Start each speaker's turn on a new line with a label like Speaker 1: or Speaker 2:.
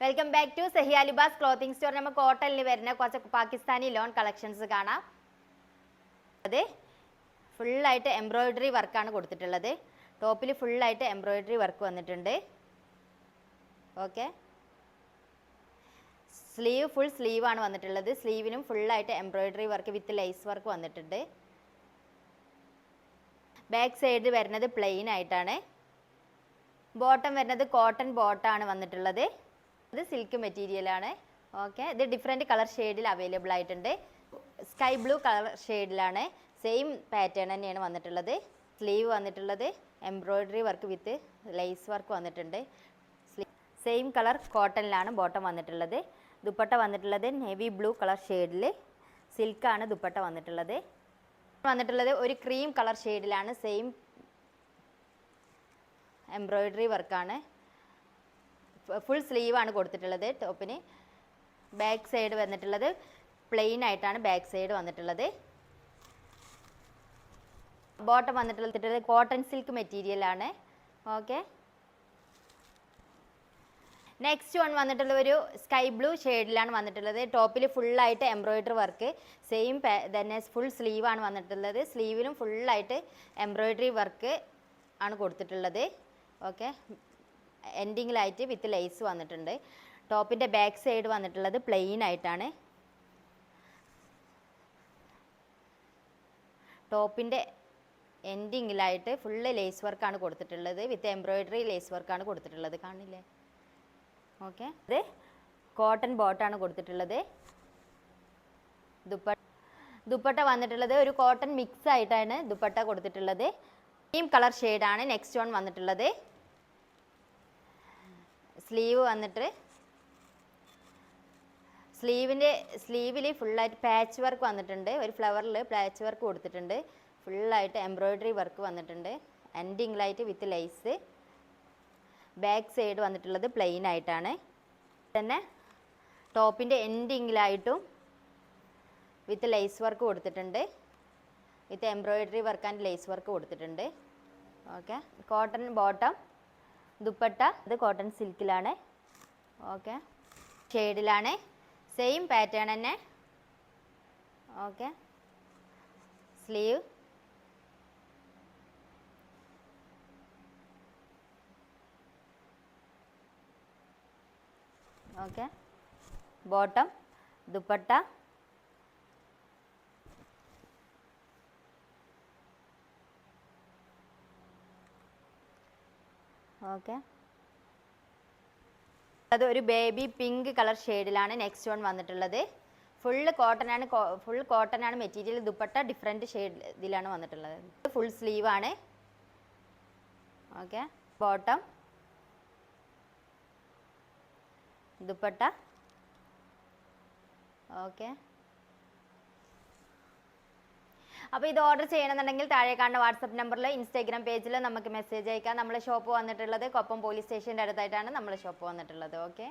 Speaker 1: Welcome back to Sahiya Libas clothing store. നമ്മൾ കോട്ടണിൽ വരുന്ന കുറച്ച് പാകിസ്ഥാനി ലോൺ കളക്ഷൻസ് കാണാം. അത് ഫുള്ളായിട്ട് എംബ്രോയിഡറി വർക്കാണ് കൊടുത്തിട്ടുള്ളത്. ടോപ്പിൽ ഫുള്ളായിട്ട് എംബ്രോയിഡറി വർക്ക് വന്നിട്ടുണ്ട്. ഓക്കെ, സ്ലീവ് ഫുൾ സ്ലീവാണ് വന്നിട്ടുള്ളത്. സ്ലീവിനും ഫുള്ളായിട്ട് embroidery work with lace work വന്നിട്ടുണ്ട്. ബാക്ക് സൈഡ് വരുന്നത് പ്ലെയിൻ ആയിട്ടാണ്. ബോട്ടം വരുന്നത് കോട്ടൺ ബോട്ടാണ് വന്നിട്ടുള്ളത്. ഇത് സിൽക്ക് മെറ്റീരിയലാണ്. ഓക്കെ, ഇത് ഡിഫറെൻറ്റ് കളർ ഷെയ്ഡിൽ അവൈലബിൾ ആയിട്ടുണ്ട്. സ്കൈ ബ്ലൂ കളർ ഷെയ്ഡിലാണ്. സെയിം പാറ്റേൺ തന്നെയാണ് വന്നിട്ടുള്ളത്. സ്ലീവ് വന്നിട്ടുള്ളത് embroidery work with lace work വന്നിട്ടുണ്ട്. സെയിം കളർ കോട്ടണിലാണ് ബോട്ടം വന്നിട്ടുള്ളത്. ദുപ്പട്ട വന്നിട്ടുള്ളത് നേവി ബ്ലൂ കളർ ഷെയ്ഡിൽ സിൽക്കാണ് ദുപ്പട്ട വന്നിട്ടുള്ളത്. ഒരു ക്രീം കളർ ഷെയ്ഡിലാണ്. സെയിം എംബ്രോയിഡറി വർക്കാണ്. ഫുൾ സ്ലീവാണ് കൊടുത്തിട്ടുള്ളത്. ടോപ്പിന് ബാക്ക് സൈഡ് വന്നിട്ടുള്ളത് പ്ലെയിൻ ആയിട്ടാണ് ബാക്ക് സൈഡ് വന്നിട്ടുള്ളത്. ബോട്ടം വന്നിട്ടുള്ളത് കോട്ടൺ സിൽക്ക് മെറ്റീരിയലാണ്. ഓക്കെ, നെക്സ്റ്റ് വൺ വന്നിട്ടുള്ള ഒരു സ്കൈ ബ്ലൂ ഷെയ്ഡിലാണ് വന്നിട്ടുള്ളത്. ടോപ്പിൽ ഫുള്ളായിട്ട് എംബ്രോയിഡറി വർക്ക്. സെയിം തന്നെ ഫുൾ സ്ലീവാണ് വന്നിട്ടുള്ളത്. സ്ലീവിലും ഫുള്ളായിട്ട് എംബ്രോയിഡറി വർക്ക് ആണ് കൊടുത്തിട്ടുള്ളത്. ഓക്കെ, എൻഡിങ്ങിലായിട്ട് വിത്ത് ലേസ് വന്നിട്ടുണ്ട്. ടോപ്പിൻ്റെ ബാക്ക് സൈഡ് വന്നിട്ടുള്ളത് പ്ലെയിൻ ആയിട്ടാണ്. ടോപ്പിൻ്റെ എൻഡിങ്ങിലായിട്ട് ഫുള്ള് ലേസ് വർക്കാണ് കൊടുത്തിട്ടുള്ളത്. വിത്ത് എംബ്രോയിഡറി ലേസ് വർക്കാണ് കൊടുത്തിട്ടുള്ളത്. കാണില്ലേ? ഓക്കെ, ഇത് കോട്ടൺ ബോട്ടാണ് കൊടുത്തിട്ടുള്ളത്. ദുപ്പട്ട വന്നിട്ടുള്ളത് ഒരു കോട്ടൺ മിക്സ് ആയിട്ടാണ് ദുപ്പട്ട കൊടുത്തിട്ടുള്ളത്. സെയിം കളർ ഷെയ്ഡാണ് നെക്സ്റ്റ് വൺ വന്നിട്ടുള്ളത്. സ്ലീവ് വന്നിട്ട് സ്ലീവിൽ ഫുള്ളായിട്ട് പാച്ച് വർക്ക് വന്നിട്ടുണ്ട്. ഒരു ഫ്ലവറിൽ പാച്ച് വർക്ക് കൊടുത്തിട്ടുണ്ട്. ഫുള്ളായിട്ട് എംബ്രോയിഡറി വർക്ക് വന്നിട്ടുണ്ട്. എൻഡിങ്ങിലായിട്ട് വിത്ത് ലേസ്. ബാക്ക് സൈഡ് വന്നിട്ടുള്ളത് പ്ലെയിൻ ആയിട്ടാണ്. തന്നെ ടോപ്പിൻ്റെ എൻഡിങ്ങിലായിട്ടും വിത്ത് ലേസ് വർക്ക് കൊടുത്തിട്ടുണ്ട്. With embroidery work and lace work കൊടുത്തിട്ടുണ്ട്. Okay, cotton bottom. ദുപ്പട്ട ഇത് കോട്ടൺ സിൽക്കിലാണ്. ഓക്കെ, ഷെയ്ഡിലാണ്. സെയിം പാറ്റേൺ തന്നെ. Okay, sleeve. Okay, bottom, dupatta. Okay, അത് ഒരു ബേബി പിങ്ക് കളർ ഷെയ്ഡിലാണ് നെക്സ്റ്റ് വൺ വന്നിട്ടുള്ളത്. ഫുൾ കോട്ടൺ ആണ് മെറ്റീരിയൽ. ദുപ്പട്ട ഡിഫറെൻറ്റ് ഷെയ്ഡ് ഇതിലാണ് വന്നിട്ടുള്ളത്. ഫുൾ സ്ലീവ് ആണ്. Okay, bottom, dupatta. ഓക്കെ, അപ്പോൾ ഇത് ഓർഡർ ചെയ്യണമെന്നുണ്ടെങ്കിൽ താഴെ കാണുന്ന വാട്സപ്പ് നമ്പറിൽ ഇൻസ്റ്റാഗ്രാം പേജിൽ നമുക്ക് മെസ്സേജ് അയക്കാം. നമ്മളെ ഷോപ്പ് വന്നിട്ടുള്ളത് കൊപ്പം പോലീസ് സ്റ്റേഷൻ്റെ അടുത്തായിട്ടാണ് നമ്മളെ ഷോപ്പ് വന്നിട്ടുള്ളത്. ഓക്കെ.